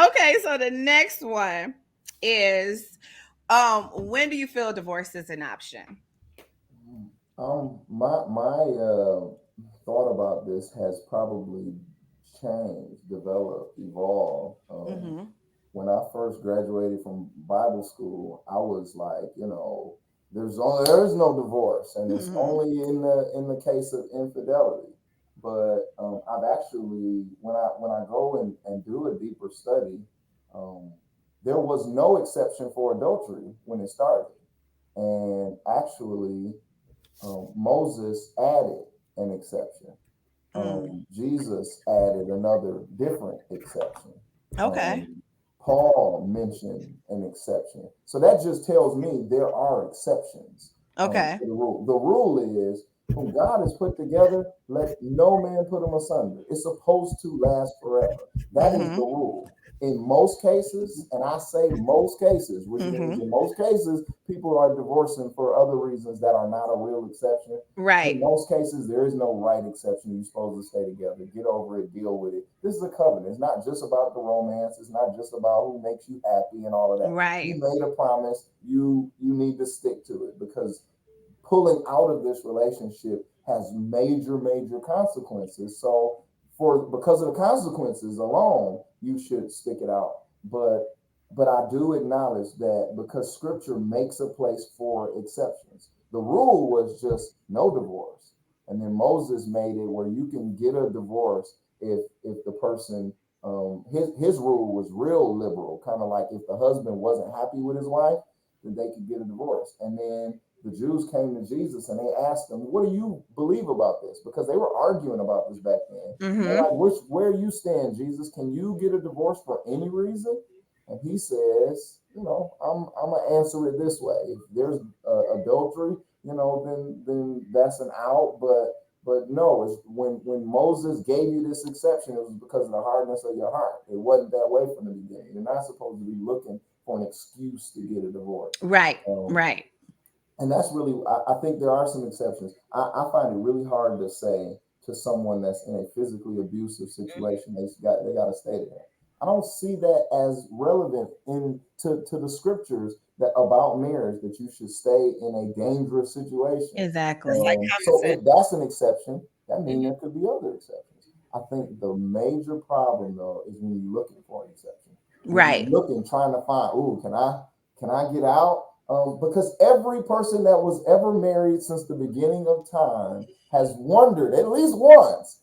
Okay, so the next one is when do you feel divorce is an option? My thought about this has probably changed, developed, evolved. Mhm. When I first graduated from Bible school, I was like, there's no divorce, and it's Mhm. only in the case of infidelity. But I've actually, when I go and do a deeper study, um, there was no exception for adultery when it started, and actually Moses added an exception. Mm. Jesus added another different exception. Okay. Paul mentioned an exception. So that just tells me there are exceptions Okay. to the rule. The rule is whom God has put together, let no man put them asunder. It's supposed to last forever. That is the Mhm. rule. In most cases, and I say most cases, which means Mhm. in most cases, people are divorcing for other reasons that are not a real exception. In Right. most cases, there is no right exception. You're supposed to stay together, get over it, deal with it. This is a covenant. It's not just about the romance. It's not just about who makes you happy and all of that. You Right. made a promise. You need to stick to it because pulling out of this relationship has major consequences. So for because of the consequences alone, you should stick it out. But I do acknowledge that because scripture makes a place for exceptions. The rule was just no divorce. And then Moses made it where you can get a divorce if the person his rule was real liberal, kind of like if the husband wasn't happy with his wife, then they could get a divorce. And then the Jews came to Jesus and they asked him, "What do you believe about this?" Because they were arguing about this back then. And they're Mhm. like, where you stand, Jesus? Can you get a divorce for any reason? And he says, I'm gonna answer it this way: if there's adultery, then that's an out. But But no, it's when Moses gave you this exception, it was because of the hardness of your heart. It wasn't that way from the beginning. You're not supposed to be looking for an excuse to get a divorce. Right. Um, Right. and that's really, I think there are some exceptions. I find it really hard to say to someone that's in a physically abusive situation, they got to stay there. I don't see that as relevant to the scriptures that about marriage, that you should stay in a dangerous situation. It's Exactly. like common So sense. if that's an exception, that means Mhm. there could be other exceptions. I think the major problem though is when you're looking for an exception, when Right. you're looking, trying to find, ooh, can I get out? Because every person that was ever married since the beginning of time has wondered at least once,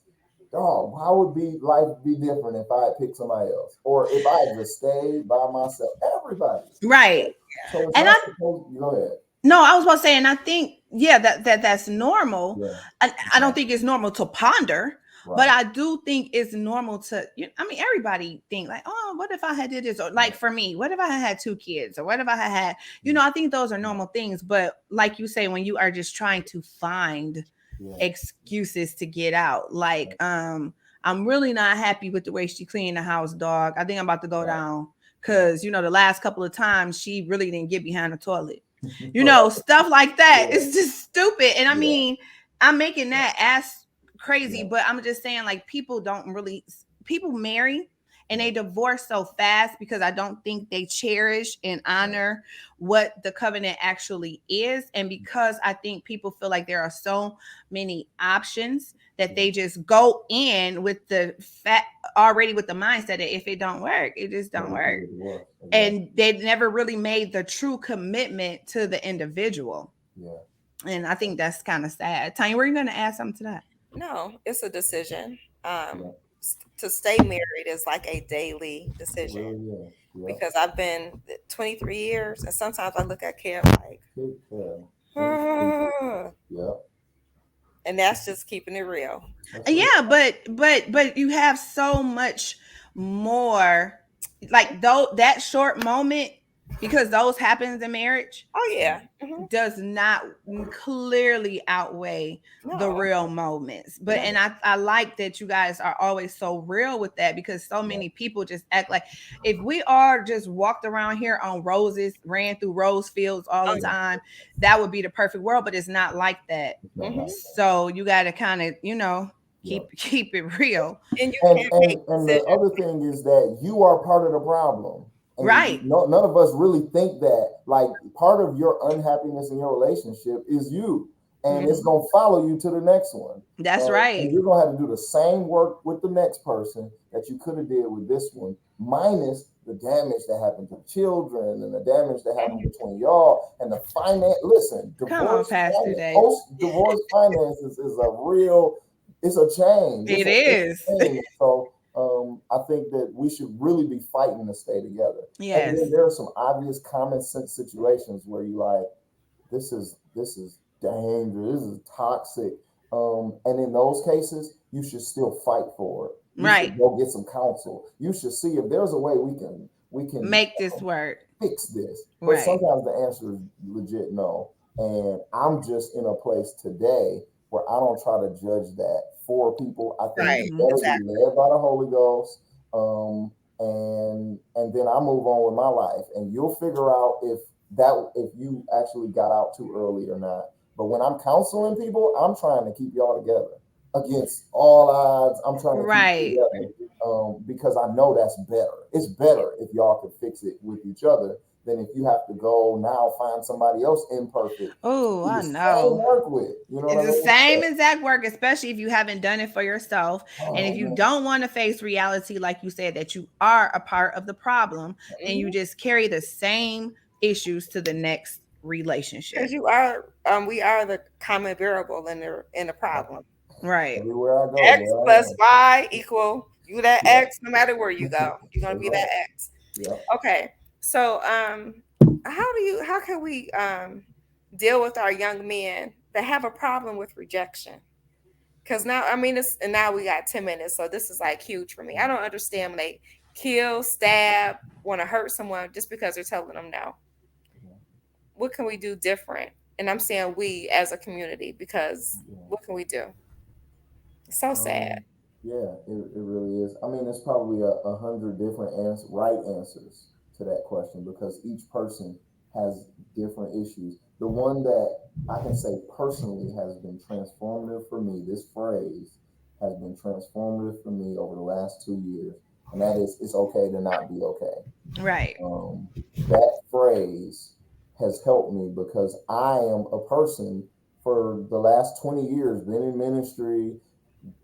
dog, how would be life be different if I had picked somebody else, or if I had just stayed by myself? Everybody. Right. So, so it's And not I supposed. Go ahead. no, I was about to say, and I think, yeah, that's normal. Yeah. I don't think it's normal to ponder, but Right. I do think it's normal to. I mean, everybody think like, oh, what if I had did this, or like for me, what if I had 2 kids, or what if I had, Yeah. I think those are Yeah. normal things. But like you say, when you are just trying to find Yeah. excuses to get out, Yeah. like, I'm really not happy with the way she cleaned the house, dog. I think I'm about to go Right. down Right. because the last couple of times she really didn't get behind the toilet, Right. stuff like that. Yeah. It's just stupid. And I Yeah. mean, I'm making Yeah. that ass crazy, Yeah. but I'm just saying, like, people marry and Yeah. they divorce so fast because I don't think they cherish and Right. honor what the covenant actually is. And because I think people feel like there are so many options that Yeah. they just go in with the fat already with the mindset that if it don't work, it just Yeah. don't You can work, get divorced. Exactly. and they never really made the true commitment to the individual. Yeah. And I think that's kind of sad. Tanya, were you going to add something to that? No, it's a decision. Yeah. To stay married is like a daily It decision really is. Yeah. because I've been 23 years, and sometimes I look at Kev like, Take care. And "Ah," yeah. and that's just keeping it real. That's real. Yeah, but you have so much more, like, though that short moment, because those happens in marriage, Oh yeah. does not clearly outweigh the No. real moments. But Yeah. and I like that you guys are always so real with that, because so Yeah. many people just act like if we are just walked around here on roses, ran through rose fields all Oh the time, that would be the perfect world, but it's not like that. It's yeah. not like that. So you got to kind of, Yeah. keep it real. And you And can't make and the decisions. other thing is that you are part of the problem, and Right. no, none of us really think that. Like, part of your unhappiness in your relationship is you, and it's Mhm. gonna follow you to the next one. That's And right. you're gonna have to do the same work with the next person that you could have did with this one, minus the damage that happened to children and the damage that happened between y'all and the finance. Listen, Come on, divorce Pastor finance, Dave. post divorce finances is a real. It's a change. It It's is. a thing. So I think that we should really be fighting to stay together. And then Yes. there are some obvious common sense situations where you like, this is dangerous, this is toxic. And in those cases, you should still fight for it. You Right. should go get some counsel. You should see if there's a way we can Make this work. fix this. But Right. sometimes the answer is legit no. And I'm just in a place today where I don't try to judge that for people. I think Right. you Hmm. better be Exactly. led by the Holy Ghost. And then I move on with my life, and you'll figure out if you actually got out too early or not. But when I'm counseling people, I'm trying to keep y'all together against all odds. I'm trying to keep you Right. together, because I know that's better. It's better if y'all can fix it with each other than if you have to go now find somebody else imperfect to Oh, do the I same know. work with. You know what It's I the mean? same So, exact work, especially if you haven't done it for yourself. And if oh you man, don't want to face reality, like you said, that you are a part of the problem, and you Mhm. just carry the same issues to the next Because relationship. you are, we are the common variable in the problem. Right. everywhere I go, X there I plus am. Y equal you that Yeah, X. No matter where you go, you're gonna that's be that right. X. Yeah, Okay. So how can we deal with our young men that have a problem with rejection? Because now, I mean, and now we got 10 minutes, so this is like huge for me. I don't understand when they kill, stab, want to hurt someone just because they're telling them no. What can we do different? And I'm saying we as a community, because yeah. what can we do? So sad. Um, yeah, it really is. I mean, it's probably a hundred different right answers to that question because each person has different issues. The one that I can say personally has been transformative for me, this phrase has been transformative for me over the last 2 years, and that is it's okay to not be okay. Right. Um, that phrase has helped me because I am a person for the last 20 years been in ministry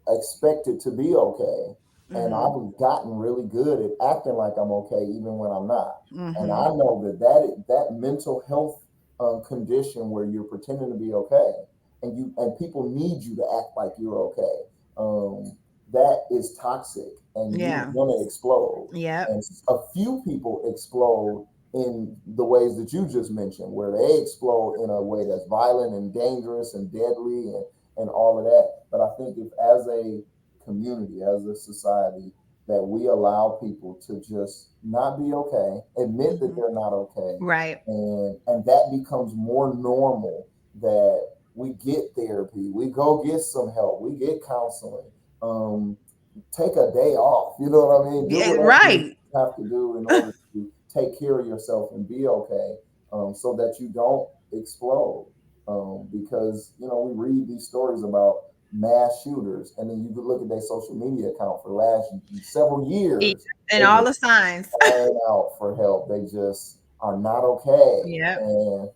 expected to be okay. And Mm-hmm. I've gotten really good at acting like I'm okay even when I'm not. And Mm-hmm. I know that mental health condition where you're pretending to be okay and people need you to act like you're okay. That is toxic and you're Yeah. gonna explode. Yep. And a few people explode in the ways that you just mentioned, where they explode in a way that's violent and dangerous and deadly and all of that. But I think if as a community, as a society, that we allow people to just not be okay, admit that Mm-hmm. they're not okay, Right. and that becomes more normal that we get therapy, we go get some help, we get counseling, um, take a day off, you know what I mean? Do Yeah, whatever you right. have to do in order to take care of yourself and be okay, so that you don't explode. Because we read these stories about mass shooters, and then you could look at their social media account for the last several Yeah. years. And They all just the signs. crying out for help. They just are not okay. Yep. And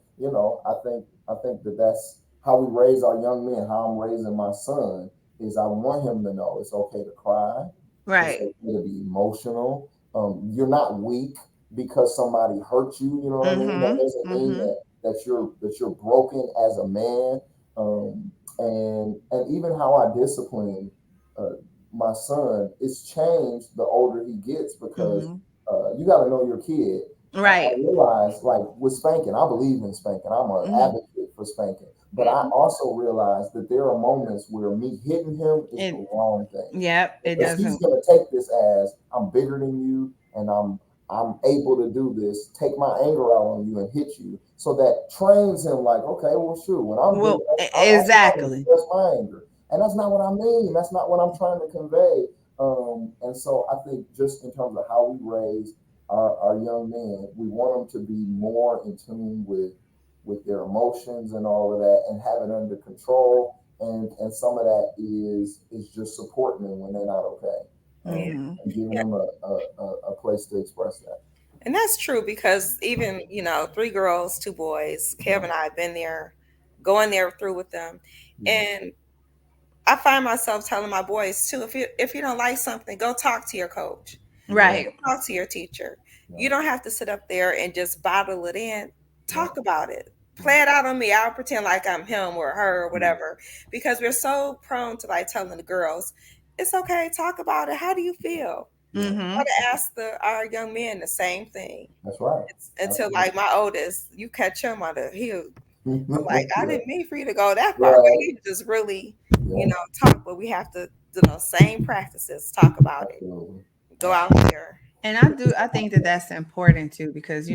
I think that that's how we raise our young men. How I'm raising my son is I want him to know it's okay to cry. It's Right. okay to be emotional. You're not weak because somebody hurt you. You know what I mean? That Mm-hmm. doesn't mean Mm-hmm. that you're broken as a man. And even how I discipline uh, my son, it's changed the older he gets because Mm-hmm. you got to know your kid. I Right. realize, like with spanking, I believe in spanking. I'm an Mm-hmm. advocate for spanking. But I Hmm. also realize that there are moments where me hitting him is the It. wrong thing Yep. It because he's doesn't. gonna take this as I'm bigger than you and I'm able to do this, take my anger out on you and hit you. So that trains him like, okay, well shoot, when I'm getting Well, I'm gonna exactly. express my anger. And that's not what I mean. That's not what I'm trying to convey. And so I think just in terms of how we raise our young men, we want them to be more in tune with their emotions and all of that and have it under control. And some of that is just supporting them when they're not okay, Yeah. Mm-hmm. and giving Yeah. them a place to express that. And that's true because even, three girls, two boys, Kev Yeah, and I have been there, going there through with them. yeah, And I find myself telling my boys too, if you don't like something, go talk to your coach. yeah, Right. Talk to your teacher. yeah, You don't have to sit up there and just bottle it in. yeah, Talk about it. yeah, Play it out on me. I'll pretend like I'm him or her or yeah. whatever. Because we're so prone to like telling the girls, it's okay, talk about it. How do you feel? Yeah. Try Mm-hmm. to ask our young men the same thing. That's right. Until Absolutely. like my oldest, you catch him on the heel. I'm like, I Yeah. didn't mean for you to go that far. Right. We need to just really, Yeah. talk, but we have to do those same practices, talk about it, Absolutely. go out there. And I think that that's important too because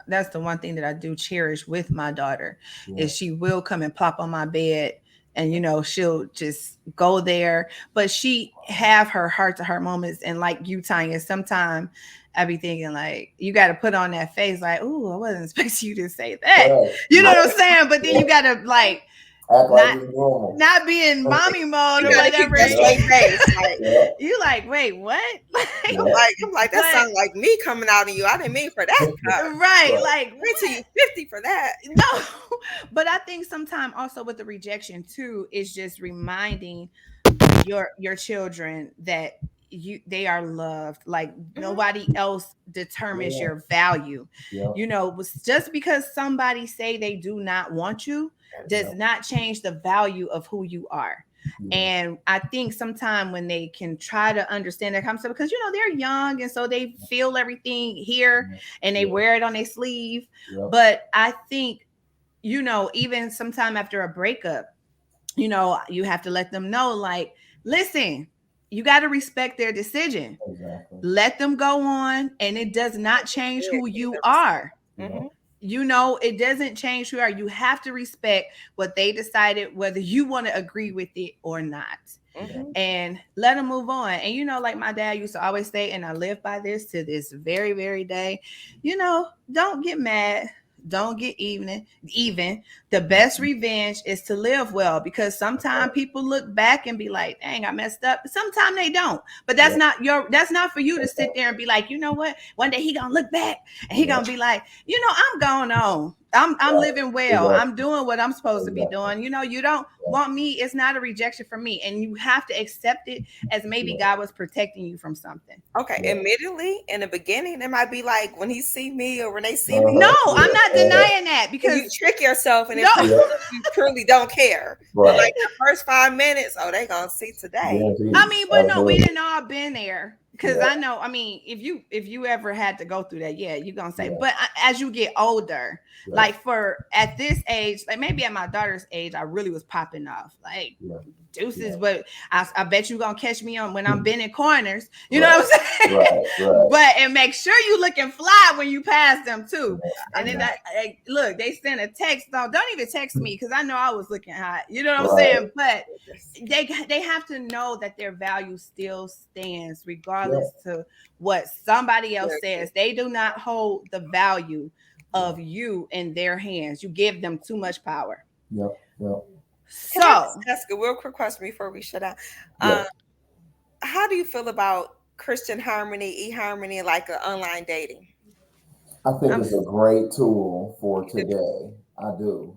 that's the one thing that I do cherish with my daughter Yeah. is she will come and pop on my bed and she'll just go there, but she have her heart to heart moments. And like you, Tanya, sometimes I be thinking like you got to put on that face like, "Ooh, I wasn't expecting you to say that," Right. you know Yeah. what I'm saying? But then Yeah. you got to like Act like not it's normal. not be in mommy mode You or Yeah. got to keep whatever. that Yeah. straight face. Like Yeah. You like, wait, what? Like, I'm Yeah. like, I'm like, that but sounds like me coming out of you. I didn't mean for that. right, Right. like Wait till you what? 50 for that. No, but I think sometimes also with the rejection too is just reminding your children that they are loved. Like Hmm. nobody else determines Yeah. your value. Yeah. Just because somebody say they do not want you Yeah. does not change the value of who you are. Yeah. And I think sometimes when they can try to understand that concept, because they're young and so they feel everything here and they Yeah. wear it on their sleeve. Yeah. But I think, even sometime after a breakup, you have to let them know, like, listen, you got to respect their decision. Exactly. Let them go on, and it does not change who Need you the respect. are. Yeah. Hmm. It doesn't change who you are. You have to respect what they decided, whether you want to agree with it or not. Mhm. and let them move on. And like my dad used to always say, and I live by this to this very, very day, don't get mad. Don't get even. The best revenge is to live well, because sometimes people look back and be like, dang, I messed up. Sometimes they don't. But Yeah. that's not for you to sit there and be like, you know what? One day he gonna look back and he Yeah. gonna be like, I'm going on. I'm Right. living well. Exactly. I'm doing what I'm supposed to be Exactly. doing. You don't Yeah. want me. It's not a rejection from me. And you have to accept it as maybe Yeah. God was protecting you from something. Okay, Yeah. admittedly, in the beginning, it might be like when he see me or when they see me, No, I'm Yeah. not denying that, and you because trick yourself and no. it feels Yeah. like you truly don't care. But Right. like the first 5 minutes, oh, they gonna see today. I Guaranteed. mean, but no, we Absolutely. didn't all been there. Because Yeah. I know, I mean, if you ever had to go through that, yeah, you're gonna say. Yeah. But as you get older, Yeah. like for at this age, like maybe at my daughter's age, I really was popping off. Like Yeah. deuces, Yeah. but I bet you gonna catch me on when I'm bending corners. You know Right. what I'm saying? Right. Right. But and make sure you looking fly when you pass them too. And then Yeah. look, they send a text. Don't even text me, because I know I was looking hot. You know what I'm Right. saying? But they have to know that their value still stands Yeah. regardless to what somebody else Very says. good. They do not hold the value Yeah. of you in their hands. You give them too much power. Yep. Yep. Can I just So ask a real quick question before we shut out? Yeah. Um, how do you feel about Christian harmony, e-harmony, like online dating? I think I'm it's a great tool for today. I do.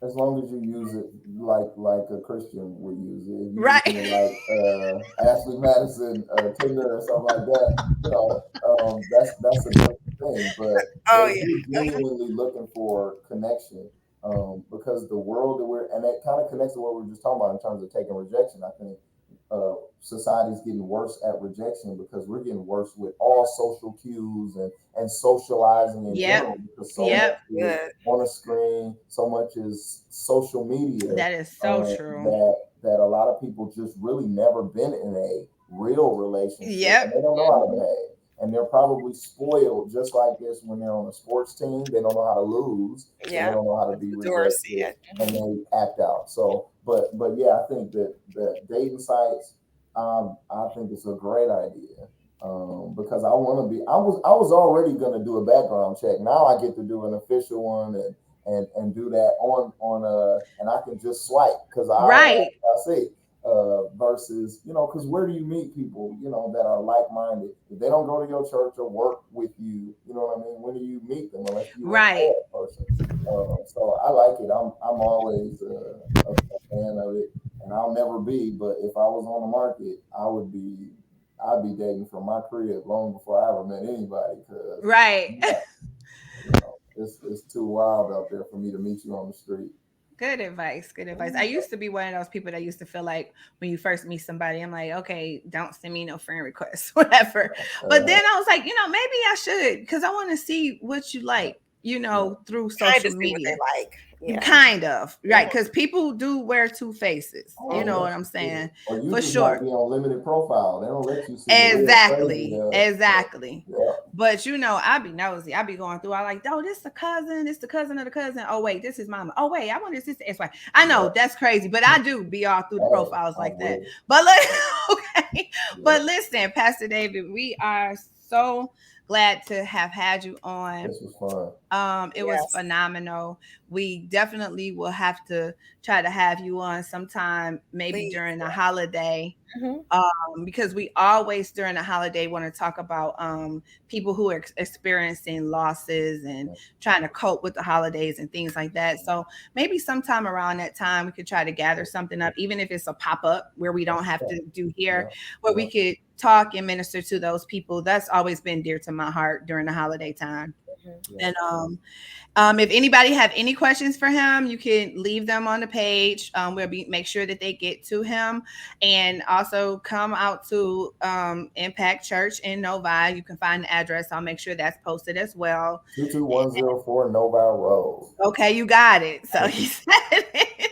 As long as you use it like a Christian would use it. If you're right. using it like Ashley Madison Tinder or something like that, that's a different thing. But Oh if you're yeah. genuinely looking for connection, because the world that we're and that kind of connects to what we were just talking about in terms of taking rejection. I think society's getting worse at rejection because we're getting worse with all social cues and socializing in Yep. general because so That's much Yep. is good. on a screen, so much is social media That is so true. that a lot of people just really never been in a real relationship and Yep. they don't know how to behave. And they're probably spoiled just like this when they're on a sports team. They don't know how to lose, so they Yeah. don't know how to That's be the Dorsey. rejected, Yeah. and they act out. So, but yeah, I think that dating sites, I think it's a great idea. Because I want to be. I was already gonna do a background check. Now I get to do an official one and do that on and I can just swipe because Right. I see versus because where do you meet people that are like minded if they don't go to your church or work with you, you know what I mean, when do you meet them unless you Right. are that person. So I like it. I'm always a fan of it, and I'll never be, but if I was on the market I'd be dating from my crib long before I ever met anybody because Right. it's too wild out there for me to meet you on the street. Good advice. Good advice. I used to be one of those people that used to feel like when you first meet somebody, I'm like, okay, don't send me no friend requests, whatever. But Uh, then I was like, maybe I should, because I want to see what you yeah, like, yeah, through Kind social of see what they media. like. Yeah. Kind of, Mhm. right? Because people do wear two faces. You oh know yeah, what I'm yeah. saying? Or you For just might sure. be on limited profile. They don't let you see the real crazy. Exactly. Exactly. Yeah, But I be nosy. I be going through. I like, oh, this the cousin. This the cousin of the cousin. Oh wait, this is mama. Oh wait, I wonder if this is why. I know yeah. that's crazy, but I do be all through the Hey, profiles I'm like that. with it. But look, okay. Yeah, But listen, Pastor David, we are so glad to have had you on. this was fun. It was Yes. phenomenal. We definitely will have to try to have you on sometime, maybe Please. during the holiday, Hmm. because we always during the holiday want to talk about people who are experiencing losses and Yeah, trying to cope with the holidays and things like that. So maybe sometime around that time we could try to gather something up, even if it's a pop up where we don't have yeah, to do here, yeah, where yeah, we could talk and minister to those people. That's always been dear to my heart during the holiday time. Hmm. yeah. And if anybody have any questions for him, you can leave them on the page. Make sure that they get to him, and also come out to Impact Church in Novi. You can find the address. I'll make sure that's posted as well. 22104 Novi Road. Okay, you got it. So he said it.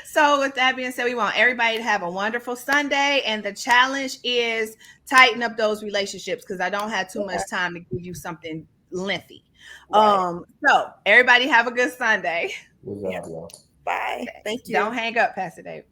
So with that being said, we want everybody to have a wonderful Sunday, and the challenge is tighten up those relationships because I don't have too much time to give you something lengthy. Right. So everybody have a good Sunday. Good Yeah. job, y'all. Bye. Thank you. Don't hang up, Pastor Dave.